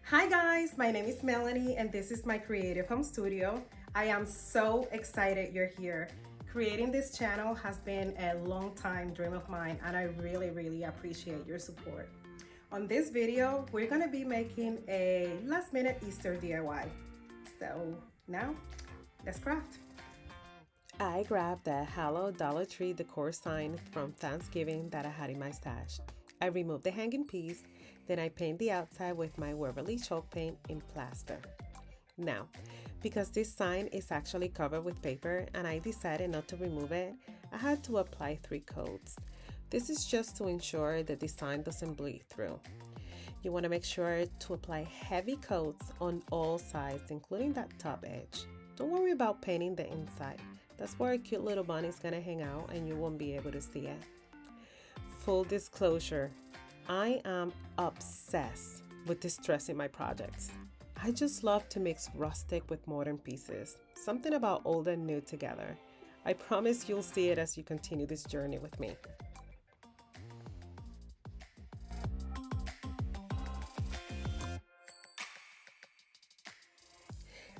Hi guys, my name is Melanie and this is my creative home studio. I am so excited you're here. Creating this channel has been a long time dream of mine and I really appreciate your support. On this video, we're gonna be making a last minute Easter DIY. So now, let's craft. I grabbed a Hello Dollar Tree decor sign from Thanksgiving that I had in my stash. I removed the hanging piece, then I paint the outside with my Waverly chalk paint in plaster. Now, because this sign is actually covered with paper and I decided not to remove it, I had to apply 3 coats. This is just to ensure the design doesn't bleed through. You want to make sure to apply heavy coats on all sides, including that top edge. Don't worry about painting the inside. That's where a cute little bunny is gonna hang out and you won't be able to see it. Full disclosure, I am obsessed with distressing my projects. I just love to mix rustic with modern pieces, something about old and new together. I promise you'll see it as you continue this journey with me.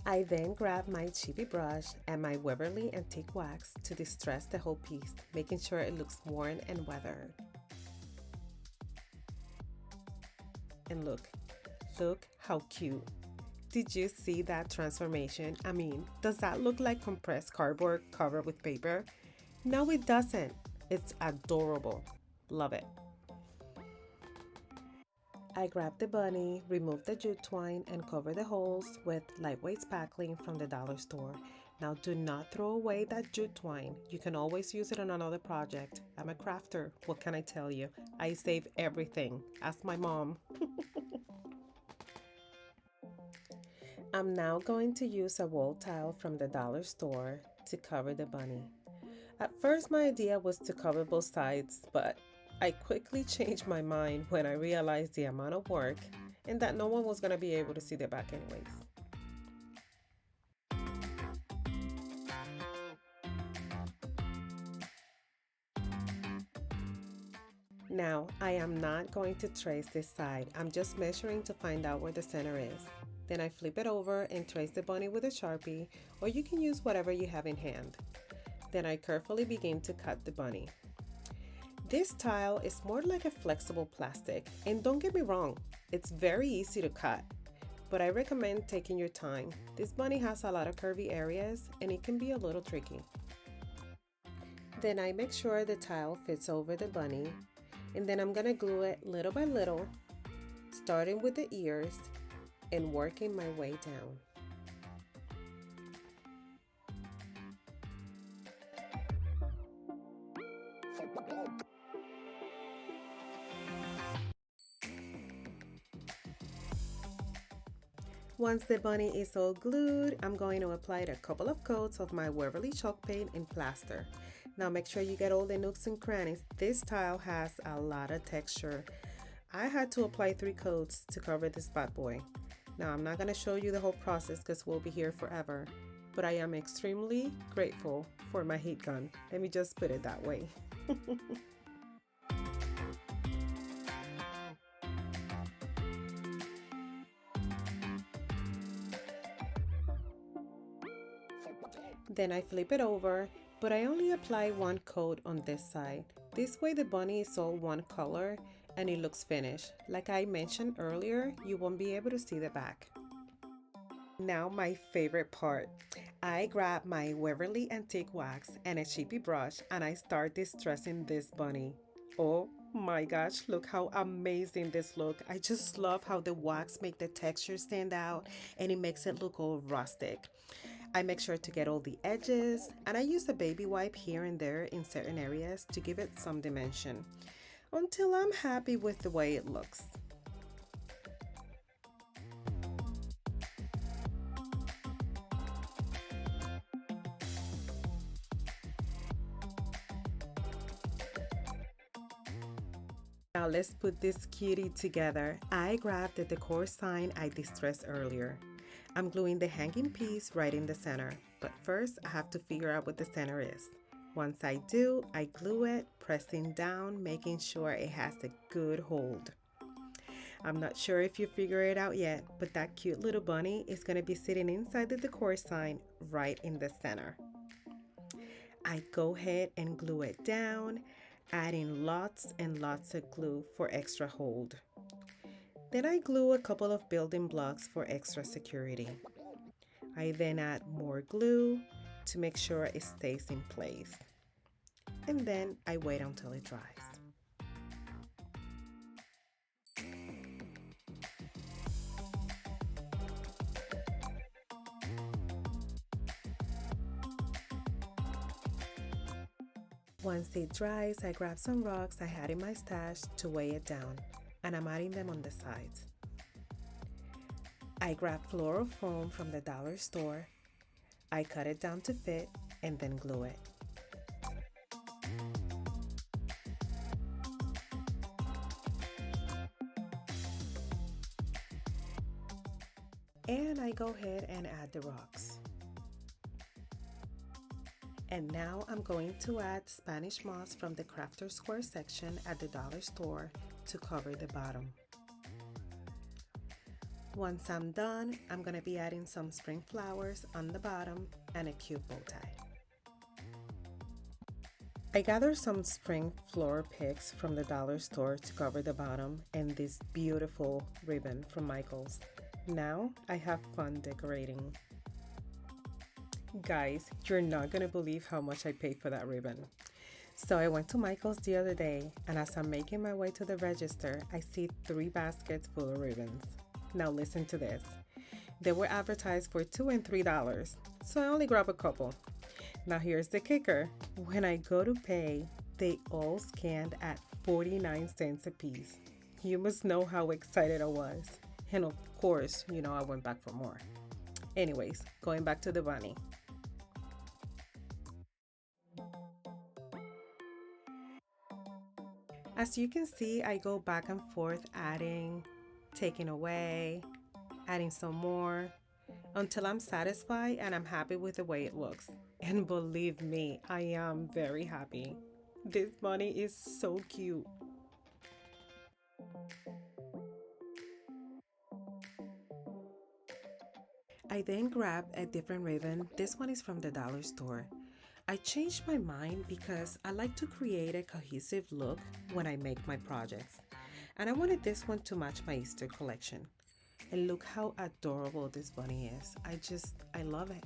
I then grab my chibi brush and my Waverly antique wax to distress the whole piece, making sure it looks worn and weathered. And look how cute. Did you see that transformation? I mean, does that look like compressed cardboard covered with paper? No, it doesn't. It's adorable. Love it. I grabbed the bunny, removed the jute twine, and covered the holes with lightweight spackling from the dollar store. Now do not throw away that jute twine. You can always use it on another project. I'm a crafter. What can I tell you? I save everything. Ask my mom. I'm now going to use a wall tile from the dollar store to cover the bunny. At first my idea was to cover both sides, but I quickly changed my mind when I realized the amount of work and that no one was going to be able to see the back anyways. Now, I am not going to trace this side. I'm just measuring to find out where the center is. Then I flip it over and trace the bunny with a Sharpie, or you can use whatever you have in hand. Then I carefully begin to cut the bunny. This tile is more like a flexible plastic, and don't get me wrong, it's very easy to cut, but I recommend taking your time. This bunny has a lot of curvy areas and it can be a little tricky. Then I make sure the tile fits over the bunny, and then I'm gonna glue it little by little, starting with the ears and working my way down. Once the bunny is all glued, I'm going to apply a couple of coats of my Waverly chalk paint in plaster. Now make sure you get all the nooks and crannies. This tile has a lot of texture. I had to apply 3 coats to cover this bad boy. Now I'm not going to show you the whole process because we'll be here forever, but I am extremely grateful for my heat gun. Let me just put it that way. Then I flip it over, but I only apply 1 coat on this side. This way the bunny is all one color and it looks finished. Like I mentioned earlier, you won't be able to see the back. Now my favorite part. I grab my Waverly antique wax and a chippy brush and I start distressing this bunny. Oh my gosh, look how amazing this look. I just love how the wax make the texture stand out and it makes it look all rustic. I make sure to get all the edges and I use a baby wipe here and there in certain areas to give it some dimension until I'm happy with the way it looks. Now let's put this cutie together. I grabbed the decor sign I distressed earlier. I'm gluing the hanging piece right in the center, but first I have to figure out what the center is. Once I do, I glue it, pressing down, making sure it has a good hold. I'm not sure if you figure it out yet, but that cute little bunny is going to be sitting inside the decor sign right in the center. I go ahead and glue it down, adding lots and lots of glue for extra hold. Then I glue a couple of building blocks for extra security. I then add more glue to make sure it stays in place. And then I wait until it dries. Once it dries, I grab some rocks I had in my stash to weigh it down, and I'm adding them on the sides. I grab floral foam from the dollar store. I cut it down to fit and then glue it. And I go ahead and add the rocks. And now I'm going to add Spanish moss from the Crafter Square section at the dollar store to cover the bottom. Once I'm done, I'm going to be adding some spring flowers on the bottom and a cute bow tie. I gathered some spring flower picks from the dollar store to cover the bottom and this beautiful ribbon from Michael's. Now I have fun decorating. Guys, you're not gonna believe how much I paid for that ribbon. So I went to Michael's the other day, and as I'm making my way to the register, I see 3 baskets full of ribbons. Now listen to this. They were advertised for $2 and $3, so I only grabbed a couple. Now here's the kicker. When I go to pay, they all scanned at 49 cents a piece. You must know how excited I was. And of course, I went back for more. Anyways, going back to the bunny. As you can see, I go back and forth adding, taking away, adding some more, until I'm satisfied and I'm happy with the way it looks. And believe me, I am very happy. This bunny is so cute. I then grabbed a different ribbon. This one is from the dollar store. I changed my mind because I like to create a cohesive look when I make my projects. And I wanted this one to match my Easter collection. And look how adorable this bunny is. I love it.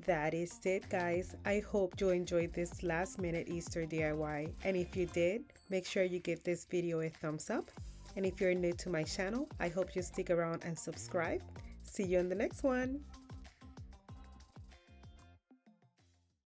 That is it, guys. I hope you enjoyed this last minute Easter DIY, and if you did, make sure you give this video a thumbs up. And if you're new to my channel, I hope you stick around and subscribe. See you in the next one.